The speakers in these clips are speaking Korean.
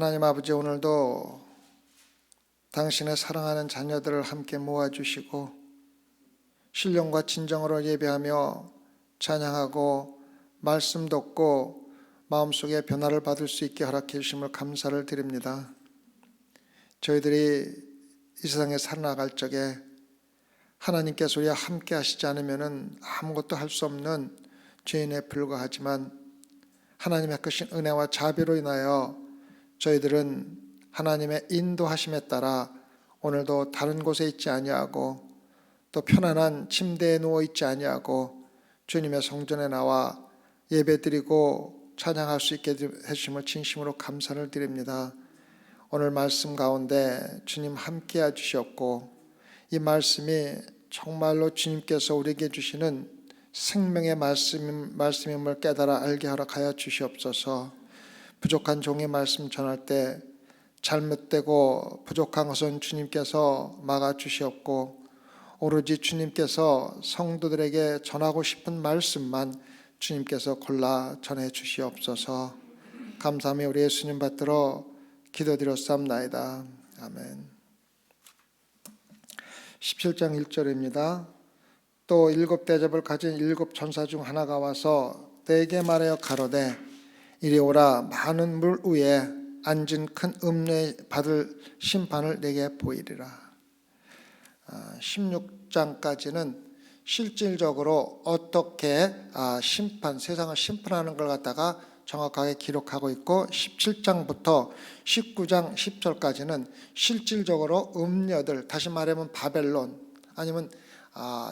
하나님 아버지, 오늘도 당신의 사랑하는 자녀들을 함께 모아주시고 신령과 진정으로 예배하며 찬양하고 말씀 듣고 마음속에 변화를 받을 수 있게 허락해 주심을 감사를 드립니다. 저희들이 이 세상에 살아나갈 적에 하나님께서 우리와 함께 하시지 않으면 아무것도 할 수 없는 죄인에 불과하지만 하나님의 크신 은혜와 자비로 인하여 저희들은 하나님의 인도하심에 따라 오늘도 다른 곳에 있지 아니하고 또 편안한 침대에 누워 있지 아니하고 주님의 성전에 나와 예배드리고 찬양할 수 있게 해주심을 진심으로 감사를 드립니다. 오늘 말씀 가운데 주님 함께 해주셨고 이 말씀이 정말로 주님께서 우리에게 주시는 생명의 말씀임을 깨달아 알게 허락하여 주시옵소서. 부족한 종의 말씀 전할 때 잘못되고 부족한 것은 주님께서 막아주시옵고 오로지 주님께서 성도들에게 전하고 싶은 말씀만 주님께서 골라 전해 주시옵소서. 감사하며 우리 예수님 받들어 기도드렸사옵나이다. 아멘. 17장 1절입니다. 또 7 대접을 가진 7 천사 중 하나가 와서 내게 말하여 가로되 이리 오라. 많은 물 위에 앉은 큰 음녀에 받을 심판을 내게 보이리라. 16장까지는 실질적으로 어떻게 세상을 심판하는 걸 갖다가 정확하게 기록하고 있고 17장부터 19장 10절까지는 실질적으로 음녀들, 다시 말하면 바벨론 아니면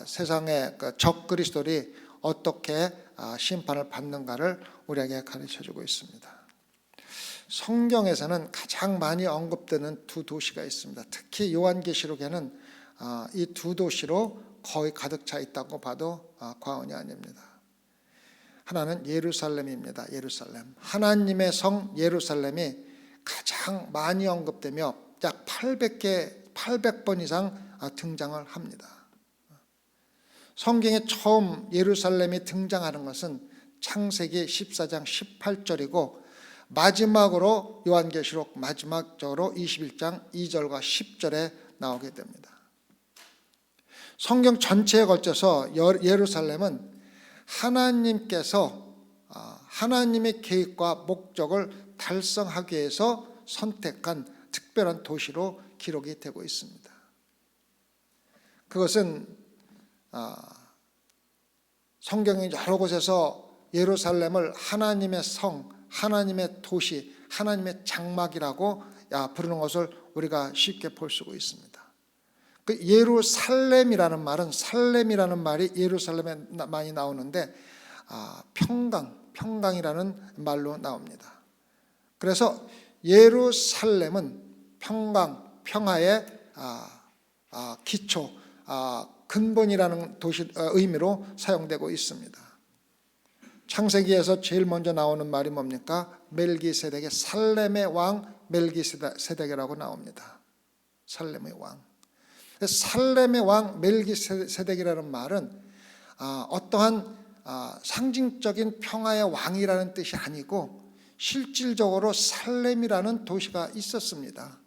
세상의 적 그리스도들이 어떻게 심판을 받는가를 우리에게 가르쳐주고 있습니다. 성경에서는 가장 많이 언급되는 두 도시가 있습니다. 특히 요한계시록에는 이 두 도시로 거의 가득 차 있다고 봐도 과언이 아닙니다. 하나는 예루살렘입니다. 예루살렘. 하나님의 성 예루살렘이 가장 많이 언급되며 약 800번 이상 등장을 합니다. 성경에 처음 예루살렘이 등장하는 것은 창세기 14장 18절이고 마지막으로 요한계시록 마지막적으로 21장 2절과 10절에 나오게 됩니다. 성경 전체에 걸쳐서 예루살렘은 하나님께서 하나님의 계획과 목적을 달성하기 위해서 선택한 특별한 도시로 기록이 되고 있습니다. 그것은 성경의 여러 곳에서 예루살렘을 하나님의 성, 하나님의 도시, 하나님의 장막이라고 부르는 것을 우리가 쉽게 볼 수 있습니다. 그 예루살렘이라는 말은 살렘이라는 말이 예루살렘에 많이 나오는데 평강이라는 말로 나옵니다. 그래서 예루살렘은 평강, 평화의 기초, 근본이라는 의미로 사용되고 있습니다. 창세기에서 제일 먼저 나오는 말이 뭡니까? 멜기세덱의 살렘의 왕 멜기세덱이라고 나옵니다. 살렘의 왕. 살렘의 왕 멜기세덱이라는 말은 어떠한 상징적인 평화의 왕이라는 뜻이 아니고 실질적으로 살렘이라는 도시가 있었습니다.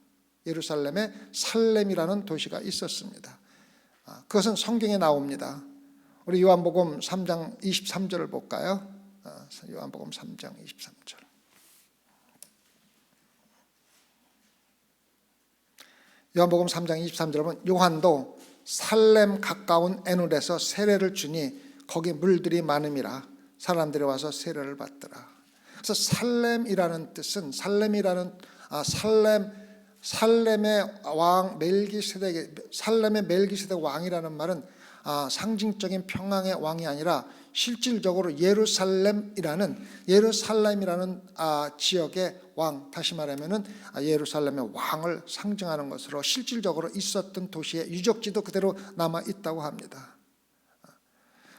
예루살렘에 살렘이라는 도시가 있었습니다. 그것은 성경에 나옵니다. 우리 요한복음 3장 23절을 볼까요? 요한복음 3장 23절. 요한복음 3장 23절에 보면 요한도 살렘 가까운 에눌에서 세례를 주니 거기 물들이 많음이라 사람들이 와서 세례를 받더라. 그래서 살렘이라는 뜻은 살렘의 왕 살렘의 멜기세덱 왕이라는 말은 상징적인 평강의 왕이 아니라 실질적으로 예루살렘이라는 지역의 왕, 다시 말하면은 예루살렘의 왕을 상징하는 것으로 실질적으로 있었던 도시의 유적지도 그대로 남아 있다고 합니다.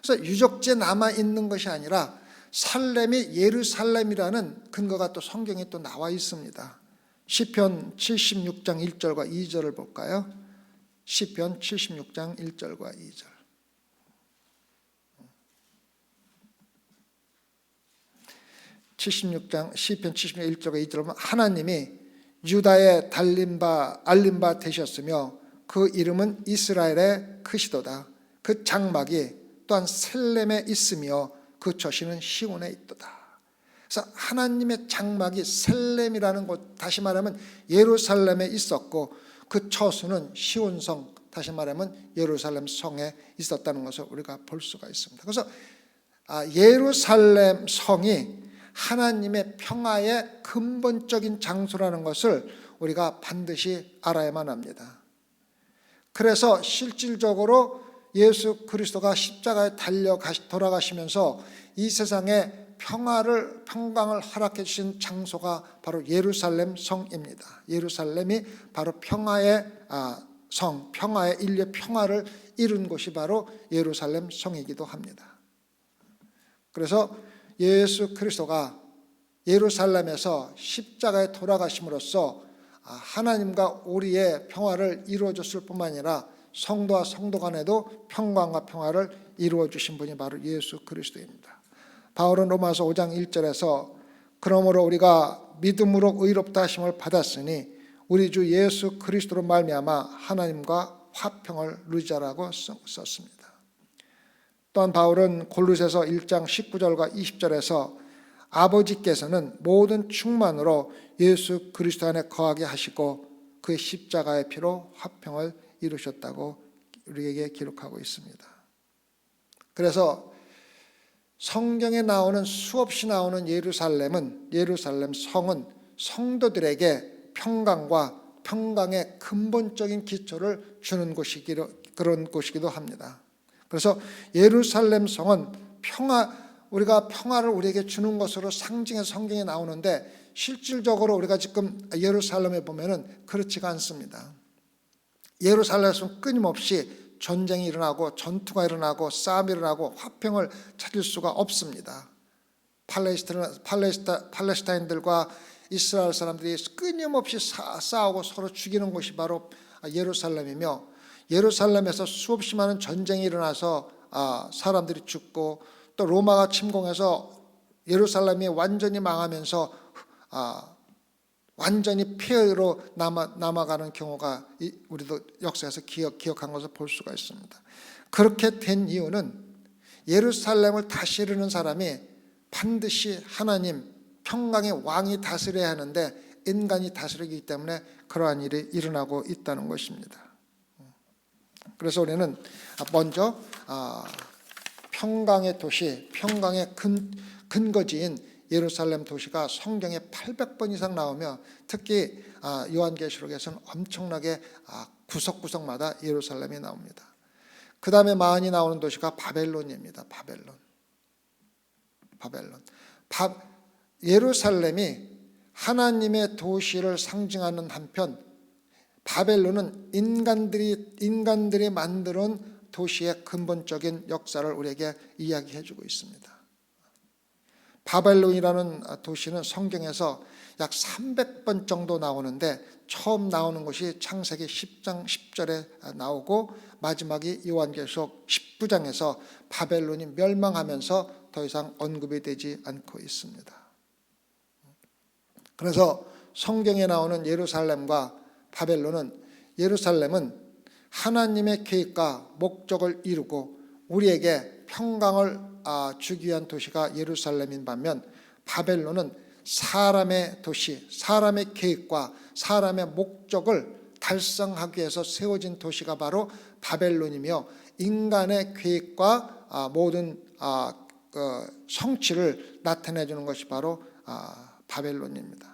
그래서 유적지에 남아 있는 것이 아니라 살렘이 예루살렘이라는 근거가 또 성경에 또 나와 있습니다. 시편 76장 1절과 2절을 볼까요? 시편 76장 1절과 2절. 시편 76장 1절과 2절을 보면 하나님이 유다의 알린 바 되셨으며 그 이름은 이스라엘의 크시도다. 그 장막이 또한 셀렘에 있으며 그 처시는 시온에 있도다. 그래서 하나님의 장막이 셀렘이라는 곳, 다시 말하면 예루살렘에 있었고 그 처소는 시온성, 다시 말하면 예루살렘 성에 있었다는 것을 우리가 볼 수가 있습니다. 그래서 예루살렘 성이 하나님의 평화의 근본적인 장소라는 것을 우리가 반드시 알아야만 합니다. 그래서 실질적으로 예수 그리스도가 십자가에 돌아가시면서 이 세상에 평강을 허락해 주신 장소가 바로 예루살렘 성입니다. 예루살렘이 바로 평화의 성, 평화의 인류의 평화를 이룬 곳이 바로 예루살렘 성이기도 합니다. 그래서 예수 그리스도가 예루살렘에서 십자가에 돌아가심으로써 하나님과 우리의 평화를 이루어 줬을 뿐만 아니라 성도와 성도 간에도 평강과 평화를 이루어 주신 분이 바로 예수 그리스도입니다. 바울은 로마서 5장 1절에서 그러므로 우리가 믿음으로 의롭다 하심을 받았으니 우리 주 예수 그리스도로 말미암아 하나님과 화평을 누리자라고 썼습니다. 또한 바울은 골로새서 1장 19절과 20절에서 아버지께서는 모든 충만으로 예수 그리스도 안에 거하게 하시고 그의 십자가의 피로 화평을 이루셨다고 우리에게 기록하고 있습니다. 그래서 성경에 나오는 수없이 나오는 예루살렘 성은 성도들에게 평강과 평강의 근본적인 기초를 주는 그런 곳이기도 합니다. 그래서 예루살렘 성은 우리가 평화를 우리에게 주는 것으로 상징해서 성경에 나오는데 실질적으로 우리가 지금 예루살렘에 보면은 그렇지가 않습니다. 예루살렘에서는 끊임없이 전쟁이 일어나고 전투가 일어나고 싸움이 일어나고 화평을 찾을 수가 없습니다. 팔레스타인들과 이스라엘 사람들이 끊임없이 싸우고 서로 죽이는 곳이 바로 예루살렘이며 예루살렘에서 수없이 많은 전쟁이 일어나서 사람들이 죽고 또 로마가 침공해서 예루살렘이 완전히 망하면서 완전히 폐허로 남아가는 경우가 우리도 역사에서 기억한 것을 볼 수가 있습니다. 그렇게 된 이유는 예루살렘을 다시 이루는 사람이 반드시 하나님 평강의 왕이 다스려야 하는데 인간이 다스리기 때문에 그러한 일이 일어나고 있다는 것입니다. 그래서 우리는 먼저 평강의 도시, 평강의 근거지인 예루살렘 도시가 성경에 800번 이상 나오며 특히 요한계시록에서는 엄청나게 구석구석마다 예루살렘이 나옵니다. 그 다음에 많이 나오는 도시가 바벨론입니다. 바벨론. 예루살렘이 하나님의 도시를 상징하는 한편 바벨론은 인간들이 만드는 도시의 근본적인 역사를 우리에게 이야기해 주고 있습니다. 바벨론이라는 도시는 성경에서 약 300번 정도 나오는데 처음 나오는 것이 창세기 10장 10절에 나오고 마지막이 요한계시록 19장에서 바벨론이 멸망하면서 더 이상 언급이 되지 않고 있습니다. 그래서 성경에 나오는 예루살렘과 예루살렘은 하나님의 계획과 목적을 이루고 우리에게 평강을 주기 위한 도시가 예루살렘인 반면 바벨론은 사람의 도시, 사람의 계획과 사람의 목적을 달성하기 위해서 세워진 도시가 바로 바벨론이며 인간의 계획과 모든 성취를 나타내주는 것이 바로 바벨론입니다.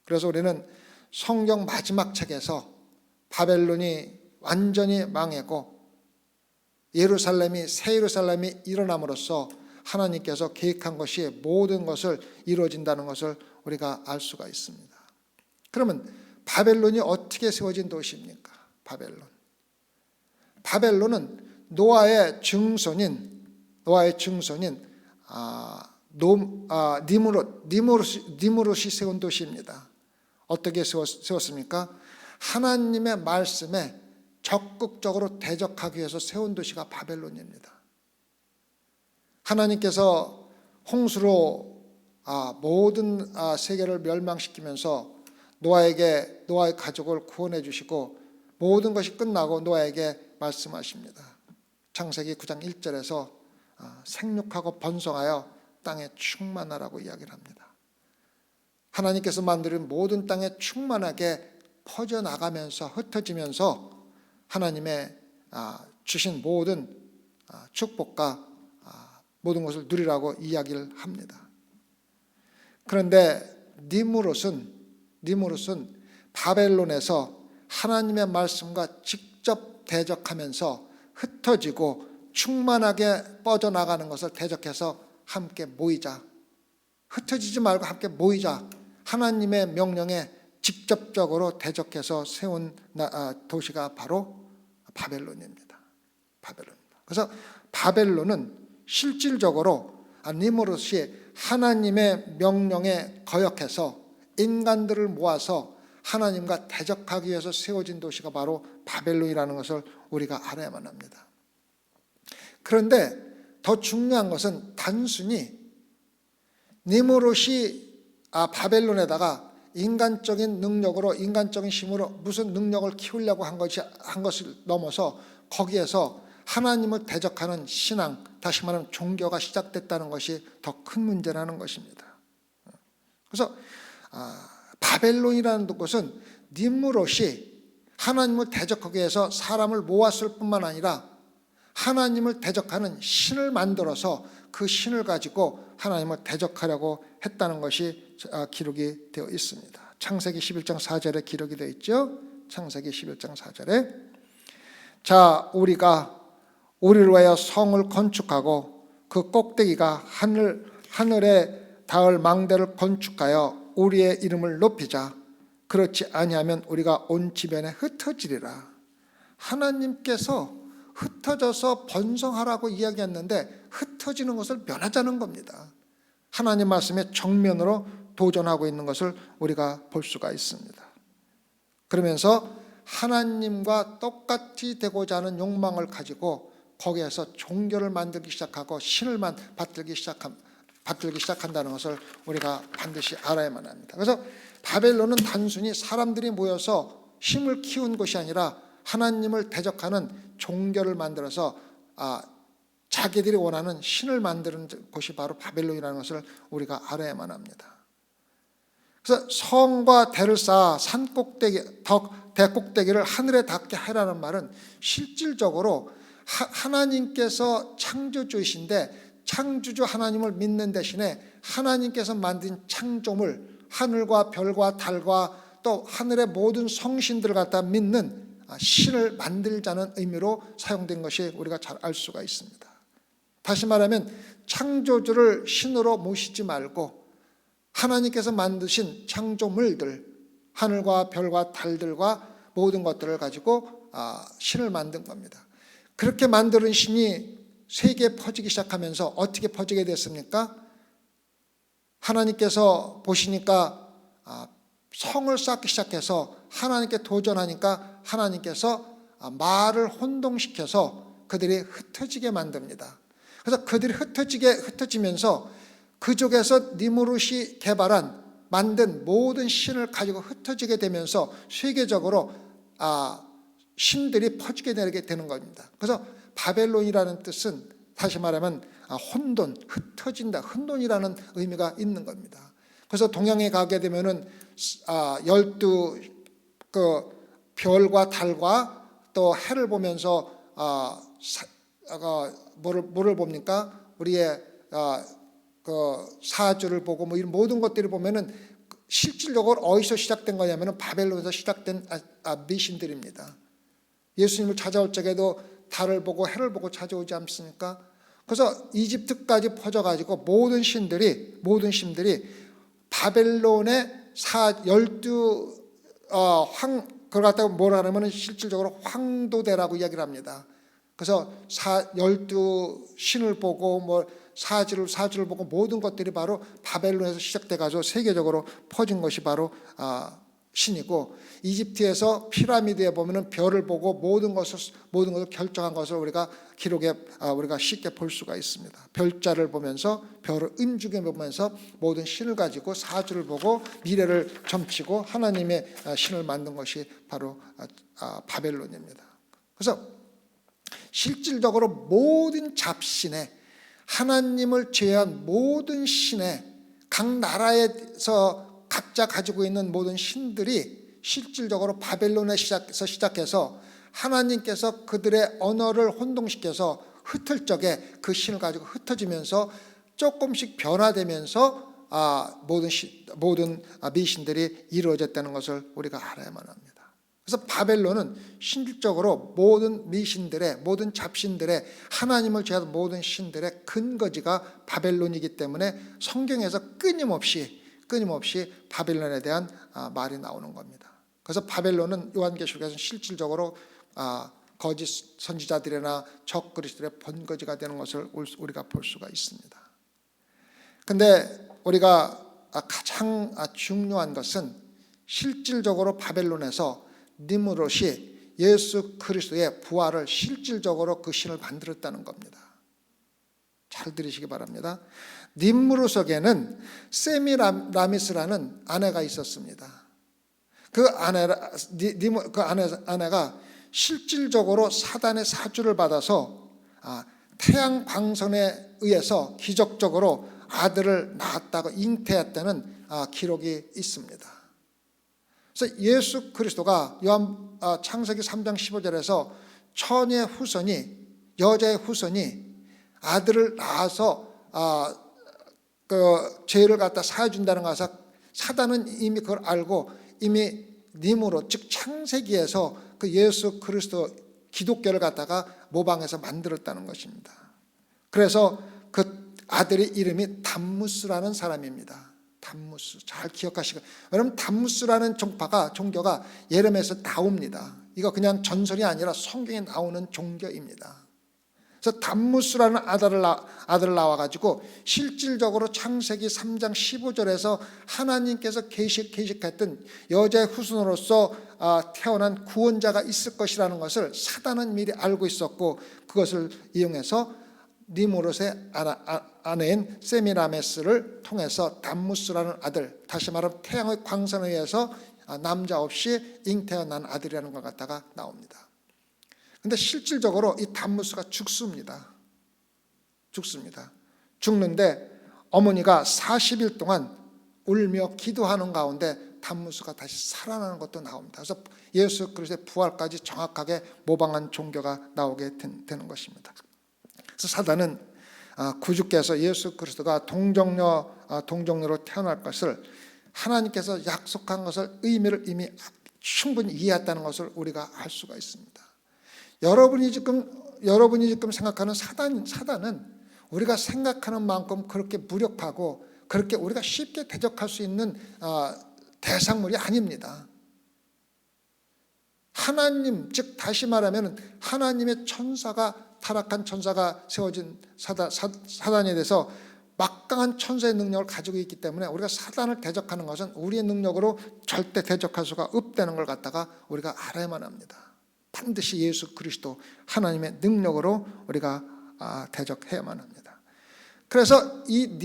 그래서 우리는 성경 마지막 책에서 바벨론이 완전히 망하고 새 예루살렘이 일어남으로써 하나님께서 계획한 것이 모든 것을 이루어진다는 것을 우리가 알 수가 있습니다. 그러면 바벨론이 어떻게 세워진 도시입니까? 바벨론은 노아의 증손인 니므롯이 세운 도시입니다. 어떻게 세웠습니까? 하나님의 말씀에 적극적으로 대적하기 위해서 세운 도시가 바벨론입니다. 하나님께서 홍수로 모든 세계를 멸망시키면서 노아의 가족을 구원해 주시고 모든 것이 끝나고 노아에게 말씀하십니다. 창세기 9장 1절에서 생육하고 번성하여 땅에 충만하라고 이야기를 합니다. 하나님께서 만드는 모든 땅에 충만하게 퍼져나가면서 흩어지면서 하나님의 주신 모든 축복과 모든 것을 누리라고 이야기를 합니다. 그런데 니무롯은 바벨론에서 하나님의 말씀과 직접 대적하면서 흩어지고 충만하게 뻗어나가는 것을 대적해서 함께 모이자, 흩어지지 말고 함께 모이자, 하나님의 명령에 직접적으로 대적해서 세운 도시가 바로 바벨론입니다. 그래서 바벨론은 실질적으로 니무롯이 하나님의 명령에 거역해서 인간들을 모아서 하나님과 대적하기 위해서 세워진 도시가 바로 바벨론이라는 것을 우리가 알아야만 합니다. 그런데 더 중요한 것은 단순히 니무롯이 바벨론에다가 인간적인 능력으로, 인간적인 힘으로 무슨 능력을 키우려고 한 것을 넘어서 거기에서 하나님을 대적하는 신앙, 다시 말하면 종교가 시작됐다는 것이 더 큰 문제라는 것입니다. 그래서 바벨론이라는 곳은 니무롯이 하나님을 대적하기 위해서 사람을 모았을 뿐만 아니라 하나님을 대적하는 신을 만들어서 그 신을 가지고 하나님을 대적하려고 했다는 것이 기록이 되어 있습니다. 창세기 11장 4절에 기록이 되어 있죠. 창세기 11장 4절에 자, 우리가 우리를 위하여 성을 건축하고 그 꼭대기가 하늘에 닿을 망대를 건축하여 우리의 이름을 높이자. 그렇지 아니하면 우리가 온 지변에 흩어지리라. 하나님께서 흩어져서 번성하라고 이야기했는데 흩어지는 것을 면하자는 겁니다. 하나님 말씀에 정면으로 도전하고 있는 것을 우리가 볼 수가 있습니다. 그러면서 하나님과 똑같이 되고자 하는 욕망을 가지고 거기에서 종교를 만들기 시작하고 신을 받들기 시작한다는 것을 우리가 반드시 알아야만 합니다. 그래서 바벨론은 단순히 사람들이 모여서 힘을 키운 것이 아니라 하나님을 대적하는 종교를 만들어서 자기들이 원하는 신을 만드는 곳이 바로 바벨론이라는 것을 우리가 알아야만 합니다. 그래서 성과 대를 쌓아 대꼭대기를 하늘에 닿게 하라는 말은 실질적으로 하나님께서 창조주이신데 창조주 하나님을 믿는 대신에 하나님께서 만든 창조물, 하늘과 별과 달과 또 하늘의 모든 성신들을 갖다 믿는 신을 만들자는 의미로 사용된 것이 우리가 잘 알 수가 있습니다. 다시 말하면 창조주를 신으로 모시지 말고 하나님께서 만드신 창조물들, 하늘과 별과 달들과 모든 것들을 가지고 신을 만든 겁니다. 그렇게 만드는 신이 세계에 퍼지기 시작하면서 어떻게 퍼지게 됐습니까? 하나님께서 보시니까 성을 쌓기 시작해서 하나님께 도전하니까 하나님께서 말을 혼동시켜서 그들이 흩어지게 만듭니다. 그래서 그들이 흩어지면서 그쪽에서 니무롯이 만든 모든 신을 가지고 흩어지게 되면서 세계적으로 신들이 퍼지게 되는 겁니다. 그래서 바벨론이라는 뜻은 다시 말하면 혼돈, 흩어진다, 혼돈이라는 의미가 있는 겁니다. 그래서 동양에 가게 되면은 12 별과 달과 또 해를 보면서 뭐를 봅니까? 우리의 사주를 보고 뭐 이런 모든 것들을 보면은 실질적으로 어디서 시작된 거냐면은 바벨론에서 시작된 미신들입니다. 예수님을 찾아올 적에도 달을 보고 해를 보고 찾아오지 않습니까? 그래서 이집트까지 퍼져가지고 모든 신들이 바벨론의 12 그걸 갖다가 뭐라 하냐면 실질적으로 황도대라고 이야기를 합니다. 그래서 12 신을 보고 뭐 사주를 보고 모든 것들이 바로 바벨론에서 시작돼가지고 세계적으로 퍼진 것이 바로 신이고, 이집트에서 피라미드에 보면은 별을 보고 모든 것을 결정한 것을 우리가 기록에 우리가 쉽게 볼 수가 있습니다. 별자를 보면서, 별을 은중에 보면서 모든 신을 가지고 사주를 보고 미래를 점치고 하나님의 신을 만든 것이 바로 바벨론입니다. 그래서 실질적으로 모든 잡신에, 하나님을 제외한 모든 신에, 각 나라에서 각자 가지고 있는 모든 신들이 실질적으로 바벨론에서 시작해서 하나님께서 그들의 언어를 혼동시켜서 흩을 적에 그 신을 가지고 흩어지면서 조금씩 변화되면서 모든 미신들이 이루어졌다는 것을 우리가 알아야만 합니다. 그래서 바벨론은 실질적으로 모든 미신들의, 모든 잡신들의, 하나님을 제외한 모든 신들의 근거지가 바벨론이기 때문에 성경에서 끊임없이 바벨론에 대한 말이 나오는 겁니다. 그래서 바벨론은 요한계시록에서는 실질적으로 거짓 선지자들이나 적그리스도의 본거지가 되는 것을 우리가 볼 수가 있습니다. 그런데 우리가 가장 중요한 것은 실질적으로 바벨론에서 니므롯이 예수 그리스도의 부활을 실질적으로 그 신을 만들었다는 겁니다. 잘 들으시기 바랍니다. 니므롯에게는 세미라미스라는 아내가 있었습니다. 그 아내가 실질적으로 사단의 사주를 받아서 태양 광선에 의해서 기적적으로 아들을 낳았다고 잉태했다는 기록이 있습니다. 그래서 예수 그리스도가 창세기 3장 15절에서 처녀의 후손이, 여자의 후손이 아들을 낳아서 그 죄를 갖다 사해준다는 것을 사단은 이미 그걸 알고 이미 니므롯, 즉 창세기에서 그 예수 그리스도 기독교를 갖다가 모방해서 만들었다는 것입니다. 그래서 그 아들의 이름이 담무스라는 사람입니다. 담무스, 잘 기억하시고, 여러분 담무스라는 종교가 예레미야에서 나옵니다. 이거 그냥 전설이 아니라 성경에 나오는 종교입니다. 그래서 담무스라는 아들을 낳아가지고 실질적으로 창세기 3장 15절에서 하나님께서 계식했던 여자의 후손으로서 태어난 구원자가 있을 것이라는 것을 사단은 미리 알고 있었고, 그것을 이용해서 니므롯의 아내인 세미라메스를 통해서 담무스라는 아들, 다시 말하면 태양의 광선에 의해서 남자 없이 잉태어난 아들이라는 걸 갖다가 나옵니다. 근데 실질적으로 이 담무스가 죽습니다. 죽는데 어머니가 40일 동안 울며 기도하는 가운데 담무스가 다시 살아나는 것도 나옵니다. 그래서 예수 그리스도의 부활까지 정확하게 모방한 종교가 나오게 되는 것입니다. 그래서 사단은 구주께서 예수 그리스도가 동정녀로 태어날 것을 하나님께서 약속한 것을 의미를 이미 충분히 이해했다는 것을 우리가 알 수가 있습니다. 여러분이 지금 생각하는 사단은 우리가 생각하는 만큼 그렇게 무력하고 그렇게 우리가 쉽게 대적할 수 있는 대상물이 아닙니다. 하나님, 즉 다시 말하면 하나님의 타락한 천사가 세워진 사단에 대해서 막강한 천사의 능력을 가지고 있기 때문에 우리가 사단을 대적하는 것은 우리의 능력으로 절대 대적할 수가 없다는 걸 갖다가 우리가 알아야만 합니다. 반드시 예수 그리스도 하나님의 능력으로 우리가 대적해야만 합니다. 그래서 이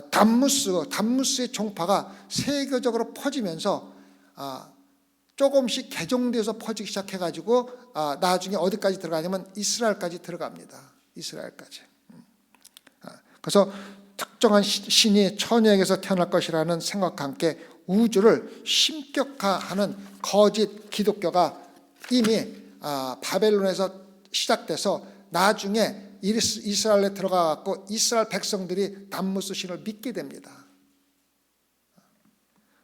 담무스의 종파가 세계적으로 퍼지면서 조금씩 개종돼서 퍼지기 시작해가지고 나중에 어디까지 들어가냐면 이스라엘까지 들어갑니다. 이스라엘까지. 그래서 특정한 신이 처녀에게서 태어날 것이라는 생각과 함께 우주를 심격화하는 거짓 기독교가 이미 바벨론에서 시작돼서 나중에 이스라엘에 들어가갖고 이스라엘 백성들이 담무스 신을 믿게 됩니다.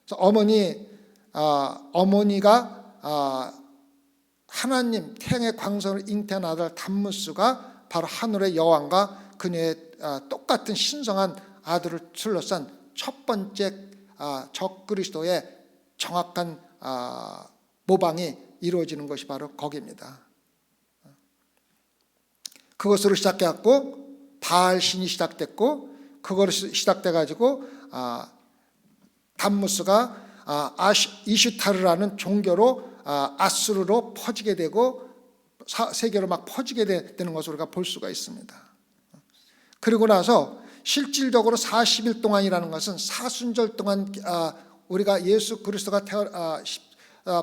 그래서 어머니가 하나님 태양의 광선을 잉태한 아들 담무스가 바로 하늘의 여왕과 그녀의 똑같은 신성한 아들을 둘러싼 첫 번째 적그리스도의 정확한 모방이 이루어지는 것이 바로 거기입니다. 그것으로 시작해갖고 바알 신이 시작됐고, 그것으로 시작돼가지고 담무스가 이슈타르라는 종교로 아수르로 퍼지게 되고 세계로 막 퍼지게 되는 것을 우리가 볼 수가 있습니다. 그리고 나서 실질적으로 40일 동안이라는 것은 사순절 동안 우리가 예수 그리스도가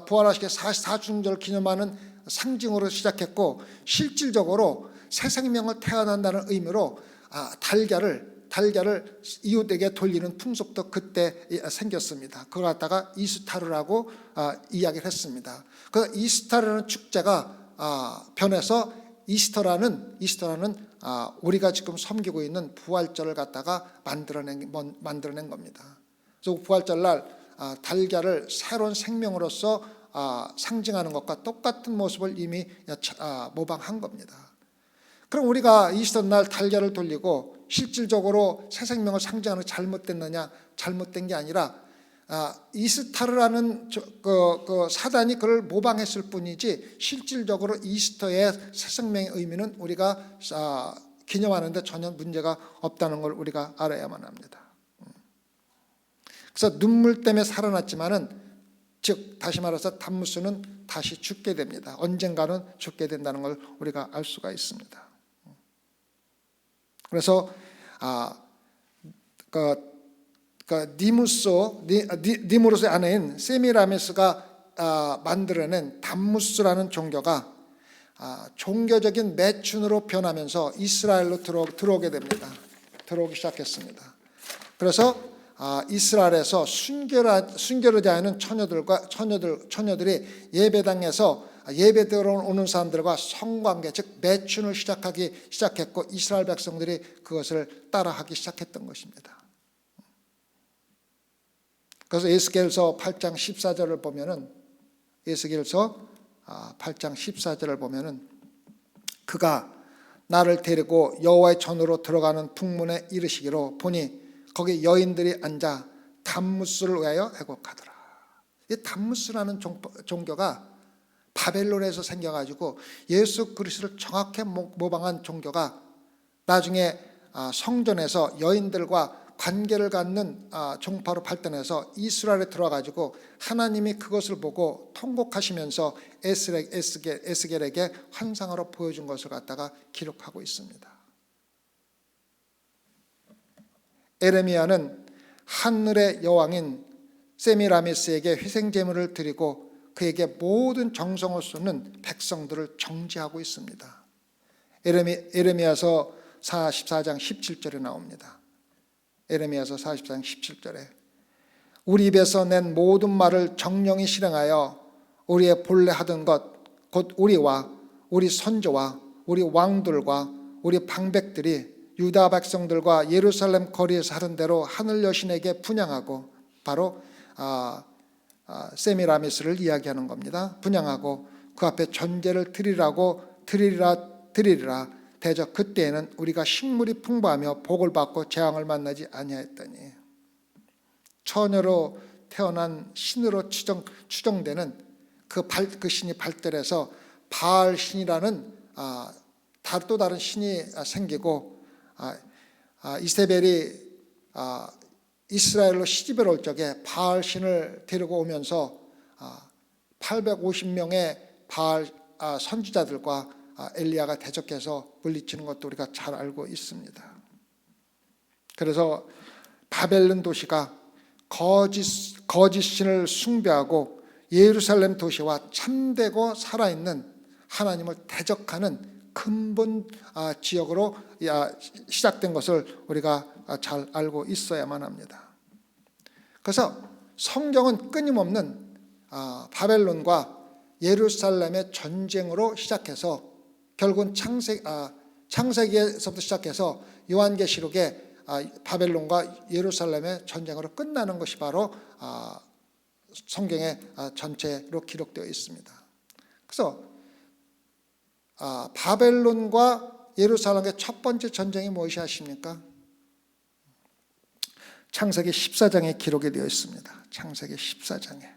부활하시게 44주년을 기념하는 상징으로 시작했고, 실질적으로 새 생명을 태어난다는 의미로 달걀을 이웃에게 돌리는 풍습도 그때 생겼습니다. 그걸 갖다가 이스타르라고 이야기를 했습니다. 그 이스타르라는 축제가 변해서 이스터라는 우리가 지금 섬기고 있는 부활절을 갖다가 만들어낸 겁니다. 그래서 부활절날 달걀을 새로운 생명으로서 상징하는 것과 똑같은 모습을 이미 모방한 겁니다. 그럼 우리가 이스터날 달걀을 돌리고 실질적으로 새 생명을 상징하는 게 잘못됐느냐? 잘못된 게 아니라 이스타르라는 그 사단이 그걸 모방했을 뿐이지, 실질적으로 이스터의 새 생명의 의미는 우리가 기념하는데 전혀 문제가 없다는 걸 우리가 알아야만 합니다. 그래서 눈물 때문에 살아났지만은, 즉 다시 말해서 담무스는 다시 죽게 됩니다. 언젠가는 죽게 된다는 걸 우리가 알 수가 있습니다. 그래서 니무르스의 아내인 세미라미스가 만들어낸 담무스라는 종교가 종교적인 매춘으로 변하면서 이스라엘로 들어오게 됩니다. 들어오기 시작했습니다. 그래서 이스라엘에서 순결하지 않은 처녀들이 예배당에서 예배 들어오는 사람들과 성관계, 즉 매춘을 시작했고, 이스라엘 백성들이 그것을 따라하기 시작했던 것입니다. 그래서 에스겔서 8장 14절을 보면은, 에스겔서 8장 14절을 보면은, 그가 나를 데리고 여호와의 전으로 들어가는 북문에 이르시기로 보니 거기 여인들이 앉아 담무스를 위하여 애곡하더라. 이 담무스라는 종교가 바벨론에서 생겨가지고 예수 그리스도를 정확히 모방한 종교가 나중에 성전에서 여인들과 관계를 갖는 종파로 발전해서 이스라엘에 들어와가지고 하나님이 그것을 보고 통곡하시면서 에스겔에게 환상으로 보여준 것을 갖다가 기록하고 있습니다. 에레미야는 하늘의 여왕인 세미라미스에게 희생제물을 드리고 그에게 모든 정성을 쏟는 백성들을 정죄하고 있습니다. 에레미야서 44장 17절에 나옵니다. 에레미야서 44장 17절에 우리 입에서 낸 모든 말을 정령이 실행하여 우리의 본래 하던 것 곧 우리와 우리 선조와 우리 왕들과 우리 방백들이 유다 백성들과 예루살렘 거리에서 하던 대로 하늘 여신에게 분향하고, 바로 세미라미스를 이야기하는 겁니다. 분향하고 그 앞에 전제를 드리리라. 대저 그때에는 우리가 식물이 풍부하며 복을 받고 재앙을 만나지 아니하였더니, 처녀로 태어난 신으로 추정되는 그 신이 발달해서 바알 신이라는 또 다른 신이 생기고, 이세벨이 이스라엘로 시집을 올 적에 바알 신을 데리고 오면서 850명의 바알 선지자들과 엘리야가 대적해서 물리치는 것도 우리가 잘 알고 있습니다. 그래서 바벨론 도시가 거짓 신을 숭배하고 예루살렘 도시와 참되고 살아있는 하나님을 대적하는 근본 지역으로 시작된 것을 우리가 잘 알고 있어야만 합니다. 그래서 성경은 끊임없는 바벨론과 예루살렘의 전쟁으로 시작해서 결국은 창세기에서부터 시작해서 요한계시록에 바벨론과 예루살렘의 전쟁으로 끝나는 것이 바로 성경의 전체로 기록되어 있습니다. 그래서 바벨론과 예루살렘의 첫 번째 전쟁이 무엇이 아십니까? 창세기 14장에 기록이 되어 있습니다. 창세기 14장에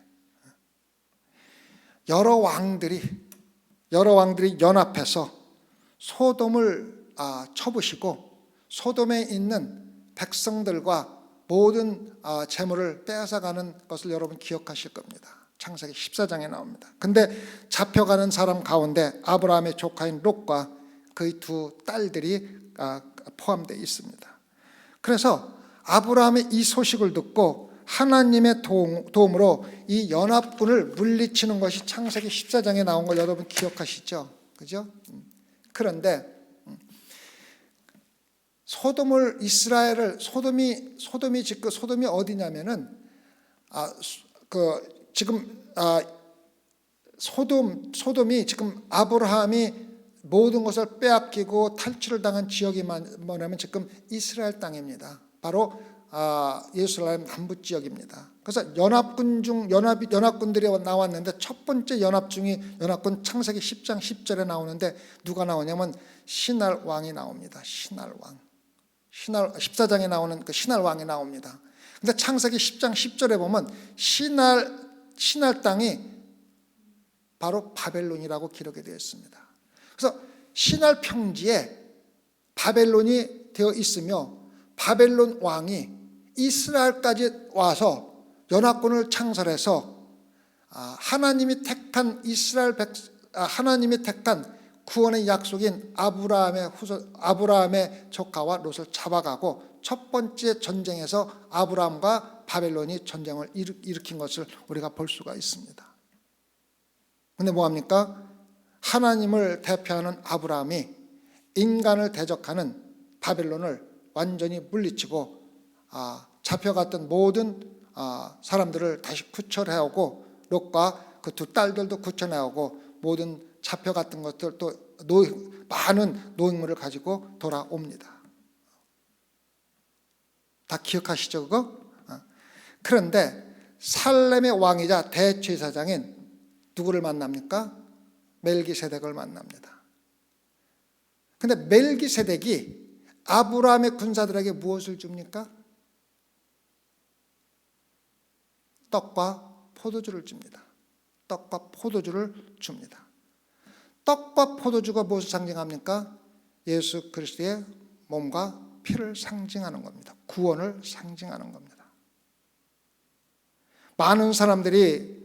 여러 왕들이 연합해서 소돔을 쳐부시고 소돔에 있는 백성들과 모든 재물을 빼앗아가는 것을 여러분 기억하실 겁니다. 창세기 14장에 나옵니다. 근데 잡혀가는 사람 가운데 아브라함의 조카인 롯과 그의 두 딸들이 포함되어 있습니다. 그래서 아브라함의 이 소식을 듣고 하나님의 도움으로 이 연합군을 물리치는 것이 창세기 14장에 나온 걸 여러분 기억하시죠? 그죠? 그런데 소돔이 어디냐면은 소돔이 지금 아브라함이 모든 것을 빼앗기고 탈출을 당한 지역이 뭐냐면 지금 이스라엘 땅입니다. 바로 예루살렘 남부 지역입니다. 그래서 연합군들이 나왔는데 첫 번째 연합군 창세기 10장 10절에 나오는데 누가 나오냐면 신할 왕이 나옵니다. 신할 왕. 14장에 나오는 그 신할 왕이 나옵니다. 근데 창세기 10장 10절에 보면 신할 땅이 바로 바벨론이라고 기록이 되어 있습니다. 그래서 신할 평지에 바벨론이 되어 있으며 바벨론 왕이 이스라엘까지 와서 연합군을 창설해서 하나님이 택한 구원의 약속인 아브라함의 조카와 롯을 잡아가고 첫 번째 전쟁에서 아브라함과 바벨론이 전쟁을 일으킨 것을 우리가 볼 수가 있습니다. 근데 뭐합니까? 하나님을 대표하는 아브라함이 인간을 대적하는 바벨론을 완전히 물리치고 잡혀갔던 모든 사람들을 다시 구출해오고 롯과 그 두 딸들도 구출해오고 모든 잡혀갔던 것들 또 많은 노획물을 가지고 돌아옵니다. 다 기억하시죠 그거? 그런데 살렘의 왕이자 대제사장인 누구를 만납니까? 멜기세덱을 만납니다. 근데 멜기세덱이 아브라함의 군사들에게 무엇을 줍니까? 떡과 포도주를 줍니다. 떡과 포도주를 줍니다. 떡과 포도주가 무엇을 상징합니까? 예수 그리스도의 몸과 피를 상징하는 겁니다. 구원을 상징하는 겁니다. 많은 사람들이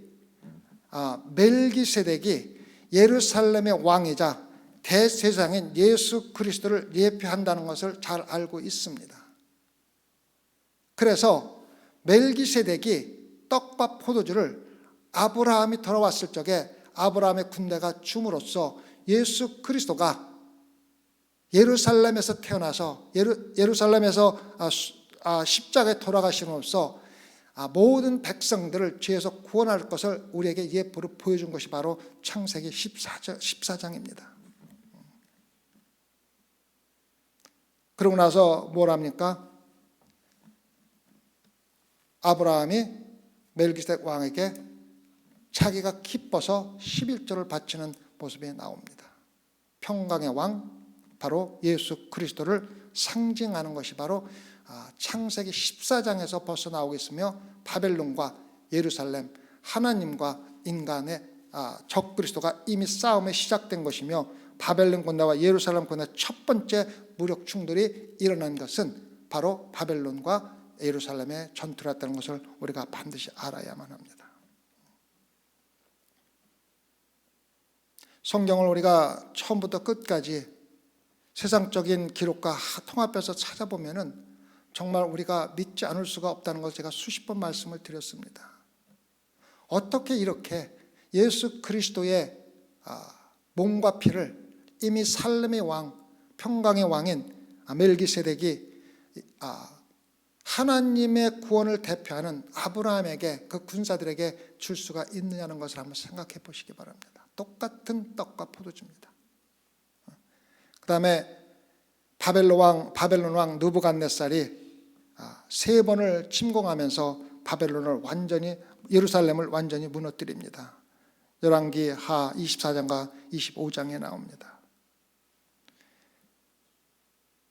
멜기세덱이 예루살렘의 왕이자 대제사장인 예수 그리스도를 예표한다는 것을 잘 알고 있습니다. 그래서 멜기세덱이 떡과 포도주를 아브라함이 돌아왔을 적에 아브라함의 군대가 줌으로써 예수 그리스도가 예루살렘에서 태어나서 예루살렘에서 십자가에 돌아가심으로써 모든 백성들을 죄에서 구원할 것을 우리에게 예표로 보여준 것이 바로 창세기 14장입니다. 그러고 나서 뭘 합니까? 아브라함이 멜기세덱 왕에게 자기가 기뻐서 11조를 바치는 모습이 나옵니다. 평강의 왕, 바로 예수 그리스도를 상징하는 것이 바로 창세기 14장에서 벌써 나오고 있으며 바벨론과 예루살렘, 하나님과 인간의 적 그리스도가 이미 싸움이 시작된 것이며 바벨론 군대와 예루살렘 군대의 첫 번째 무력 충돌이 일어난 것은 바로 바벨론과 예루살렘의 전투였다는 것을 우리가 반드시 알아야만 합니다. 성경을 우리가 처음부터 끝까지 세상적인 기록과 통합해서 찾아보면은 정말 우리가 믿지 않을 수가 없다는 것을 제가 수십 번 말씀을 드렸습니다. 어떻게 이렇게 예수 그리스도의 몸과 피를 이미 살렘의 왕, 평강의 왕인 멜기세덱이 하나님의 구원을 대표하는 아브라함에게 그 군사들에게 줄 수가 있느냐는 것을 한번 생각해 보시기 바랍니다. 똑같은 떡과 포도주입니다. 그 다음에 바벨론 왕 느부갓네살이 3번을 침공하면서 예루살렘을 완전히 무너뜨립니다. 열왕기하 24장과 25장에 나옵니다.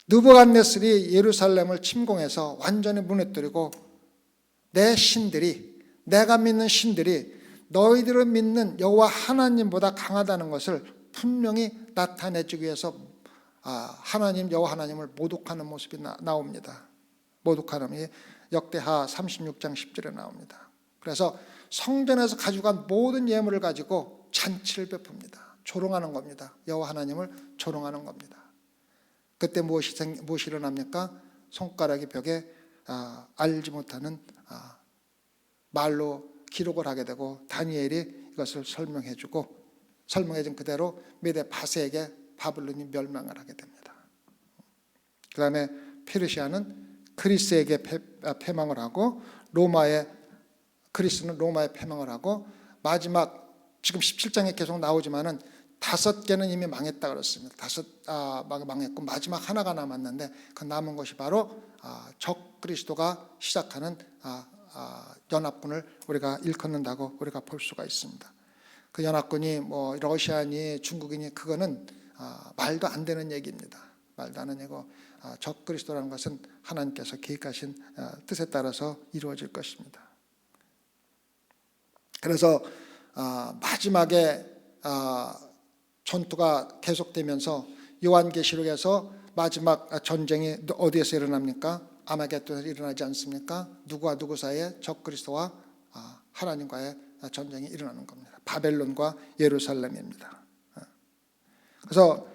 느부갓네살이 예루살렘을 침공해서 완전히 무너뜨리고 내가 믿는 신들이 너희들을 믿는 여호와 하나님보다 강하다는 것을 분명히 나타내주기 위해서 여호와 하나님을 모독하는 모습이 나옵니다. 모독하는 역대하 36장 10절에 나옵니다. 그래서 성전에서 가져간 모든 예물을 가지고 잔치를 베풉니다. 조롱하는 겁니다. 여호와 하나님을 조롱하는 겁니다. 그때 무엇이 일어납니까? 손가락이 벽에 알지 못하는 말로 기록을 하게 되고, 다니엘이 이것을 설명해준 그대로 메대 바세에게 바벨론이 멸망을 하게 됩니다. 그 다음에 페르시아는 그리스에게 패망을 하고, 그리스는 로마에 패망을 하고, 마지막 지금 17장에 계속 나오지만은 5개는 이미 망했다 그랬습니다. 망했고 마지막 하나가 남았는데, 그 남은 것이 바로 적 그리스도가 시작하는 연합군을 우리가 일컫는다고 우리가 볼 수가 있습니다. 그 연합군이 뭐 러시아니 중국이니 그거는 말도 안 되는 얘기입니다. 말도 안 되는 얘기고, 적 그리스도라는 것은 하나님께서 계획하신 뜻에 따라서 이루어질 것입니다. 그래서 마지막에 전투가 계속되면서 요한계시록에서 마지막 전쟁이 어디에서 일어납니까? 아마겟돈에서 일어나지 않습니까? 누구와 누구 사이에? 적 그리스도와 하나님과의 전쟁이 일어나는 겁니다. 바벨론과 예루살렘입니다. 그래서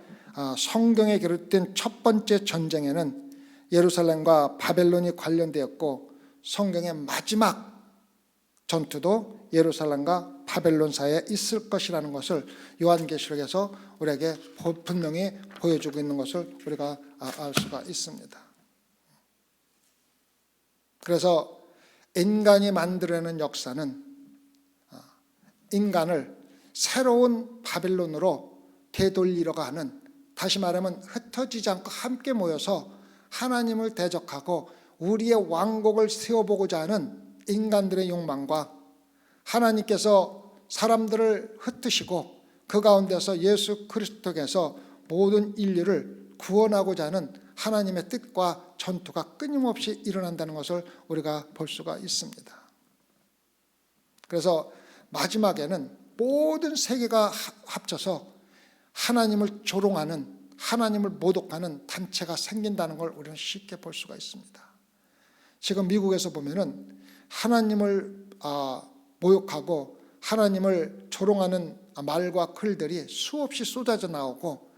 성경에 기록된 첫 번째 전쟁에는 예루살렘과 바벨론이 관련되었고, 성경의 마지막 전투도 예루살렘과 바벨론 사이에 있을 것이라는 것을 요한계시록에서 우리에게 분명히 보여주고 있는 것을 우리가 알 수가 있습니다. 그래서 인간이 만들어내는 역사는 인간을 새로운 바벨론으로 되돌리려고 하는, 다시 말하면 흩어지지 않고 함께 모여서 하나님을 대적하고 우리의 왕국을 세워보고자 하는 인간들의 욕망과, 하나님께서 사람들을 흩으시고 그 가운데서 예수 그리스도께서 모든 인류를 구원하고자 하는 하나님의 뜻과 전투가 끊임없이 일어난다는 것을 우리가 볼 수가 있습니다. 그래서 마지막에는 모든 세계가 합쳐서 하나님을 조롱하는, 하나님을 모독하는 단체가 생긴다는 걸 우리는 쉽게 볼 수가 있습니다. 지금 미국에서 보면은 하나님을 모욕하고 하나님을 조롱하는 말과 글들이 수없이 쏟아져 나오고,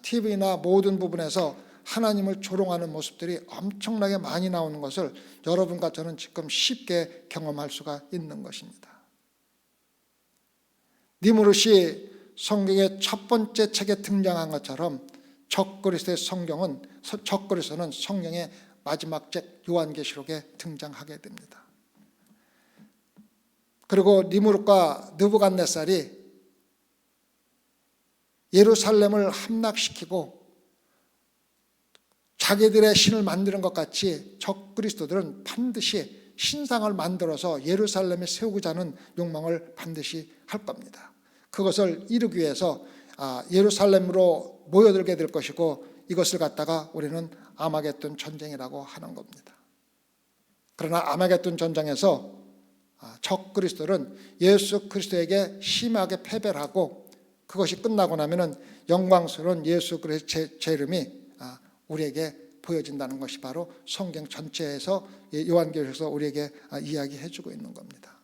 TV나 모든 부분에서 하나님을 조롱하는 모습들이 엄청나게 많이 나오는 것을 여러분과 저는 지금 쉽게 경험할 수가 있는 것입니다. 니무롯이 성경의 첫 번째 책에 등장한 것처럼 적그리스도의 적그리스도는 성경의 마지막 책 요한계시록에 등장하게 됩니다. 그리고 니무롯과 느부갓네살이 예루살렘을 함락시키고 자기들의 신을 만드는 것 같이 적그리스도들은 반드시 신상을 만들어서 예루살렘에 세우고자 하는 욕망을 반드시 할 겁니다. 그것을 이루기 위해서 예루살렘으로 모여들게 될 것이고, 이것을 갖다가 우리는 아마겟돈 전쟁이라고 하는 겁니다. 그러나 아마겟돈 전쟁에서 적그리스도는 예수 그리스도에게 심하게 패배를 하고, 그것이 끝나고 나면은 영광스러운 예수 그리스도의 제 이름이 우리에게 보여진다는 것이 바로 성경 전체에서, 요한계시록에서 우리에게 이야기해주고 있는 겁니다.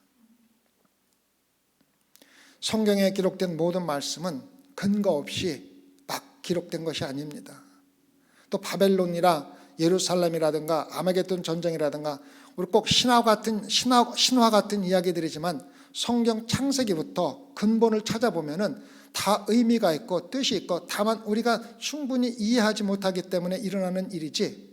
성경에 기록된 모든 말씀은 근거 없이 막 기록된 것이 아닙니다. 또 바벨론이라 예루살렘이라든가 아마겟돈 전쟁이라든가 우리 꼭 신화 같은 이야기들이지만, 성경 창세기부터 근본을 찾아보면은 다 의미가 있고 뜻이 있고, 다만 우리가 충분히 이해하지 못하기 때문에 일어나는 일이지,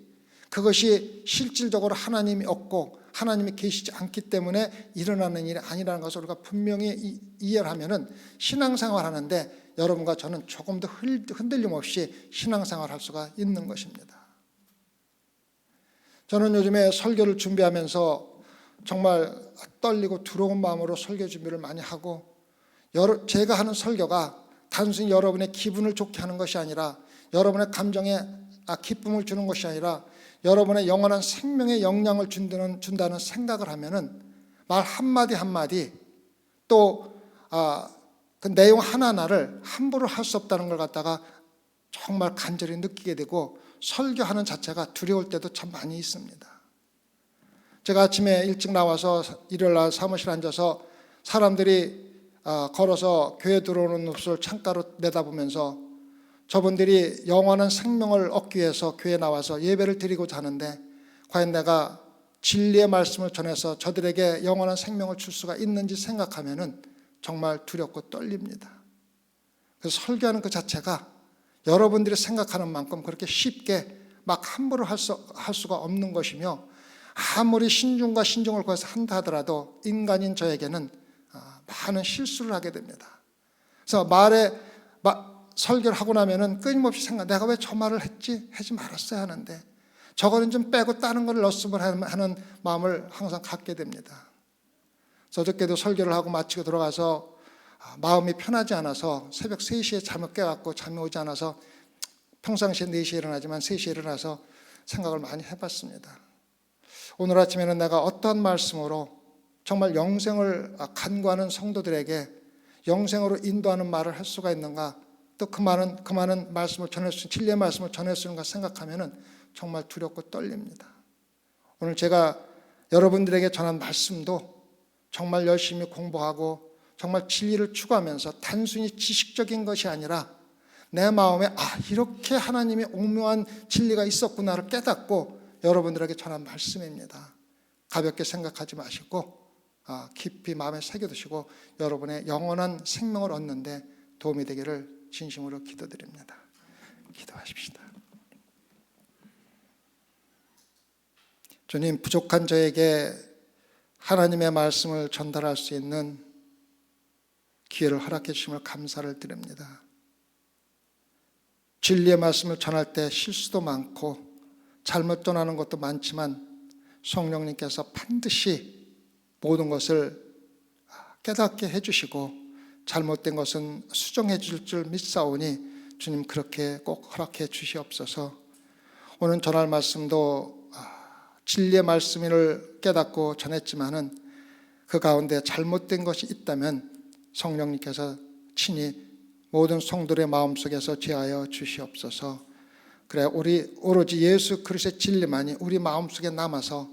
그것이 실질적으로 하나님이 없고 하나님이 계시지 않기 때문에 일어나는 일이 아니라는 것을 우리가 분명히 이해를 하면은 신앙생활 하는데 여러분과 저는 조금 더 흔들림 없이 신앙생활 할 수가 있는 것입니다. 저는 요즘에 설교를 준비하면서 정말 떨리고 두려운 마음으로 설교 준비를 많이 하고, 제가 하는 설교가 단순히 여러분의 기분을 좋게 하는 것이 아니라, 여러분의 감정에 기쁨을 주는 것이 아니라 여러분의 영원한 생명에 영향을 준다는 생각을 하면은 말 한마디 한마디, 또 그 내용 하나하나를 함부로 할 수 없다는 걸 갖다가 정말 간절히 느끼게 되고, 설교하는 자체가 두려울 때도 참 많이 있습니다. 제가 아침에 일찍 나와서 일요일날 사무실 앉아서 사람들이 걸어서 교회 들어오는 모습을 창가로 내다보면서 저분들이 영원한 생명을 얻기 위해서 교회에 나와서 예배를 드리고자 하는데 과연 내가 진리의 말씀을 전해서 저들에게 영원한 생명을 줄 수가 있는지 생각하면은 정말 두렵고 떨립니다. 그래서 설교하는 그 자체가 여러분들이 생각하는 만큼 그렇게 쉽게 막 함부로 할 수가 없는 것이며, 아무리 신중과 신중을 거해서 한다 하더라도 인간인 저에게는 많은 실수를 하게 됩니다. 그래서 설교를 하고 나면은 끊임없이 내가 왜 저 말을 했지? 하지 말았어야 하는데 저거는 좀 빼고 다른 걸 넣었으면 하는 마음을 항상 갖게 됩니다. 어저께도 설교를 하고 마치고 들어가서 마음이 편하지 않아서 새벽 3시에 잠을 깨갖고 잠이 오지 않아서 평상시에 4시에 일어나지만 3시에 일어나서 생각을 많이 해봤습니다. 오늘 아침에는 내가 어떠한 말씀으로 정말 영생을 간구하는 성도들에게 영생으로 인도하는 말을 할 수가 있는가, 또 그 많은 말씀을 진리의 말씀을 전할 수 있는가 생각하면은 정말 두렵고 떨립니다. 오늘 제가 여러분들에게 전한 말씀도 정말 열심히 공부하고 정말 진리를 추구하면서 단순히 지식적인 것이 아니라 내 마음에 이렇게 하나님의 오묘한 진리가 있었구나를 깨닫고 여러분들에게 전한 말씀입니다. 가볍게 생각하지 마시고 깊이 마음에 새겨두시고 여러분의 영원한 생명을 얻는데 도움이 되기를 진심으로 기도드립니다. 기도하십시다. 주님, 부족한 저에게 하나님의 말씀을 전달할 수 있는 기회를 허락해 주심을 감사를 드립니다. 진리의 말씀을 전할 때 실수도 많고 잘못 전하는 것도 많지만 성령님께서 반드시 모든 것을 깨닫게 해주시고 잘못된 것은 수정해 줄 줄 믿사오니 주님 그렇게 꼭 허락해 주시옵소서. 오늘 전할 말씀도 진리의 말씀을 깨닫고 전했지만은 그 가운데 잘못된 것이 있다면 성령님께서 친히 모든 성도의 마음속에서 제하여 주시옵소서. 그래 오로지 예수 그리스도의 진리만이 우리 마음속에 남아서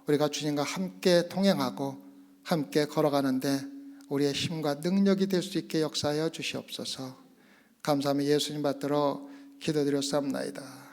우리가 주님과 함께 동행하고 함께 걸어가는데 우리의 힘과 능력이 될 수 있게 역사하여 주시옵소서. 감사하며 예수님 받들어 기도드렸사옵나이다.